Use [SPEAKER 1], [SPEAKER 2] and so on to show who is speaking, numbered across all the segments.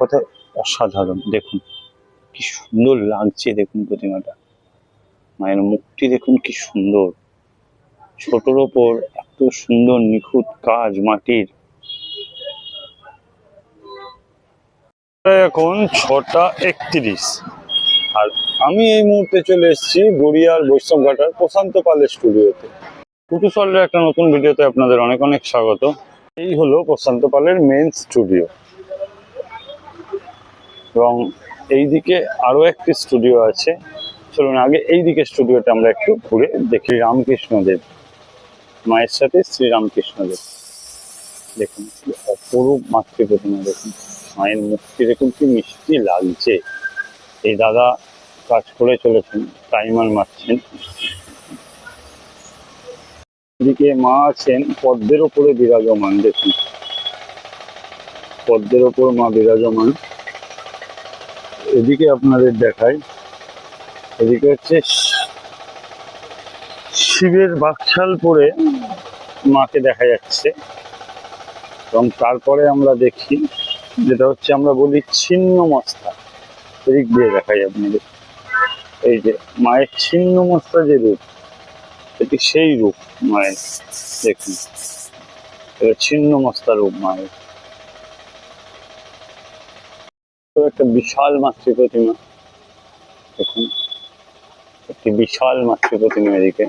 [SPEAKER 1] কথা অসাধারণ। দেখুন কি সুন্দর লাগছে, দেখুন প্রতিমাটা, মায়ের মুখটি দেখুন কি সুন্দর, ছোটর ওপর এত সুন্দর নিখুঁত কাজ মাটির। এখন 6:31 আর আমি এই মুহূর্তে চলে এসেছি গড়িয়ার বৈষ্ণবঘাটার প্রশান্ত পালের স্টুডিওতে। কুটুসলের একটা নতুন ভিডিওতে আপনাদের অনেক অনেক স্বাগত। এই হলো প্রশান্ত পালের মেন স্টুডিও এবং এইদিকে আরো একটি স্টুডিও আছে। চলুন আগে এইদিকে স্টুডিওটা আমরা একটু ঘুরে দেখি। রামকৃষ্ণদেব, মায়ের সাথে শ্রীরামকৃষ্ণদেব, দেখুন অপরূপ মাতৃ প্রতিমা। দেখুন মায়ের মুখটি দেখুন কি মিষ্টি লাগছে। এই দাদা কাজ করে চলেছেন, টাইমার মারছেন। এদিকে মা আছেন পদ্মের ওপরে বিরাজমান, দেখুন পদ্মের ওপর মা বিরাজমান। এদিকে আপনাদের দেখায়, এদিকে হচ্ছে শিবের বাকশাল পরে মাকে দেখা যাচ্ছে এবং তারপরে আমরা দেখি যেটা হচ্ছে আমরা বলি ছিন্ন মস্তা, এদিক দিয়ে দেখাই আপনাদের। এই যে মায়ের ছিন্ন মস্তা যে রূপ, এটি সেই রূপ মায়ের। দেখুন এটা ছিন্ন মস্তা রূপ মায়ের। একটা বিশাল মাতৃ প্রতিমা, দেখুন একটি বিশাল মাতৃ প্রতিমা এদিকে।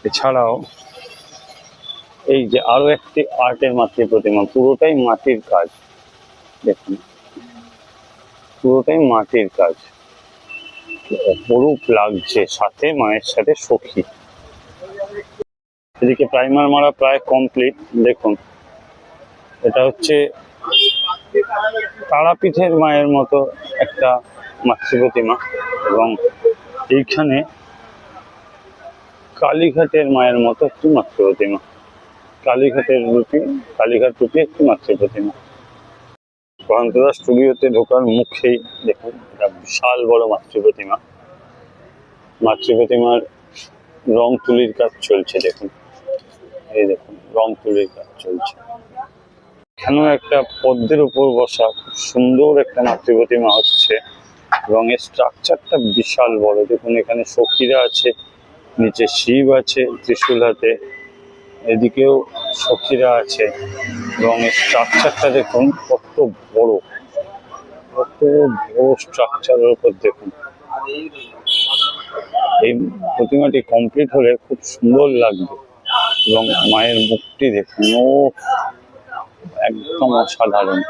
[SPEAKER 1] এছাড়াও এই যে আরো একটি আর্টের মাতৃ প্রতিমা, পুরোটাই মাটির কাজ। দেখুন পুরোটাই মাটির কাজ, অপরূপ লাগছে, সাথে মায়ের সাথে সখী। এদিকে প্রাইমার মারা প্রায় কমপ্লিট। দেখুন এটা হচ্ছে তারাপীঠের মায়ের মতো একটা মাতৃ প্রতিমা এবং এইখানে কালীঘাটের মায়ের মতো একটি মাতৃ প্রতিমা, কালীঘাটের রূপী, কালীঘাট রূপী একটি মাতৃ প্রতিমা। প্রশান্তদা স্টুডিওতে ঢোকার মুখেই দেখুন এটা বিশাল বড় মাতৃ প্রতিমা। মাতৃ প্রতিমার রং তুলির কাজ চলছে, দেখুন এই দেখুন রং তুলির কাজ চলছে। এখানেও একটা পদ্মের উপর বসা খুব সুন্দর একটা মাতৃ প্রতিমা হচ্ছে এবং এর স্ট্রাকচারটা বিশাল বড়। দেখুন এখানে সখীরা আছে, নিচে শিব আছে ত্রিশূল হাতে, এদিকেও সখীরা আছে এবং এর স্ট্রাকচারটা দেখুন কত বড়, কত বড় স্ট্রাকচারের উপর। দেখুন এই প্রতিমাটি কমপ্লিট হলে খুব সুন্দর লাগবে এবং মায়ের মুখটি দেখুন, ও একদম অসাধারণ,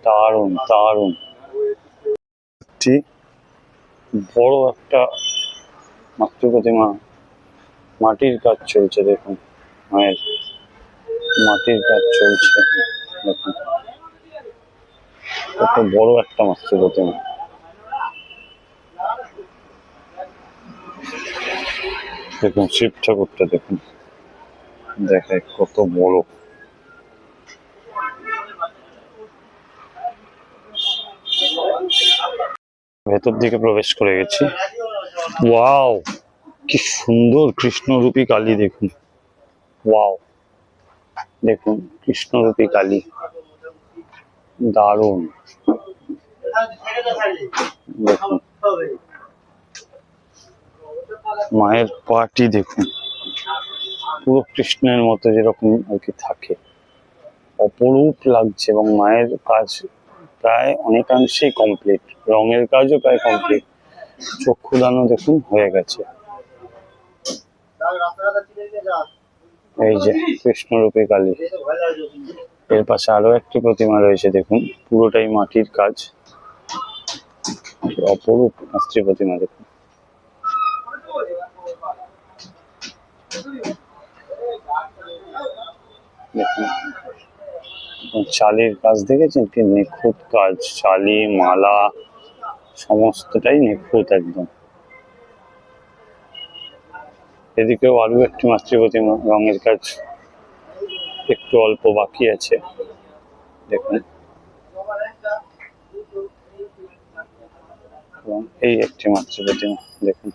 [SPEAKER 1] দারুণ দারুণ। বড় একটা মাতৃ প্রতিমা, মাটির কাজ চলছে। দেখুন মায়ের মাটির কাজ চলছে, দেখুন কত বড় একটা মাতৃ প্রতিমা। দেখুন শিব ঠাকুরটা দেখুন, দেখায় কত বড়। ভেতর দিকে প্রবেশ করে গেছি। ওয়াও কি সুন্দর কৃষ্ণরূপী কালী, দেখুন ওয়াও, দেখুন কৃষ্ণরূপী কালী, দারুণ। দেখুন মায়ের পাটি দেখুন, পুরো কৃষ্ণের মতো যেরকম আর কি থাকে, অপরূপ লাগছে এবং মায়ের কাজ প্রায় অনেকাংশেই কমপ্লিট, রঙের কাজও প্রায় কমপ্লিট, চক্ষুদানও দেখুন হয়ে গেছে। এই যে কৃষ্ণরূপী কালী, এর পাশে আরো একটি প্রতিমা রয়েছে, দেখুন পুরোটাই মাটির কাজ, অপরূপ মাতৃ প্রতিমা। দেখুন দেখুন চালির কাজ দেখেছেন কি নিখুঁত কাজ, চালি মালা সমস্তটাই নিখুঁত একদম। এদিকেও আরো একটি মাতৃ প্রতিমা, রঙের কাজ একটু অল্প বাকি আছে, দেখুন। এবং এই একটি মাতৃ প্রতিমা, দেখুন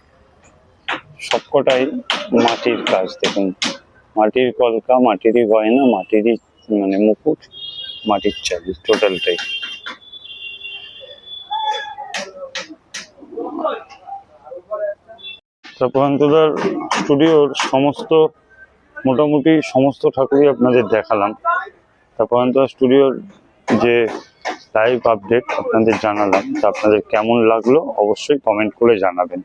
[SPEAKER 1] সবকটাই মাটির কাজ। দেখুন মাটির কলকা, মাটিরই গয়না, মাটিরই মানে মুকুট, মাটির চাবি, টোটালটাই। প্রশান্তদার স্টুডিওর মোটামুটি সমস্ত ঠাকুরই আপনাদের দেখালাম। প্রশান্তদার স্টুডিওর যে লাইভ আপডেট আপনাদের জানালাম, তা আপনাদের কেমন লাগলো অবশ্যই কমেন্ট করে জানাবেন।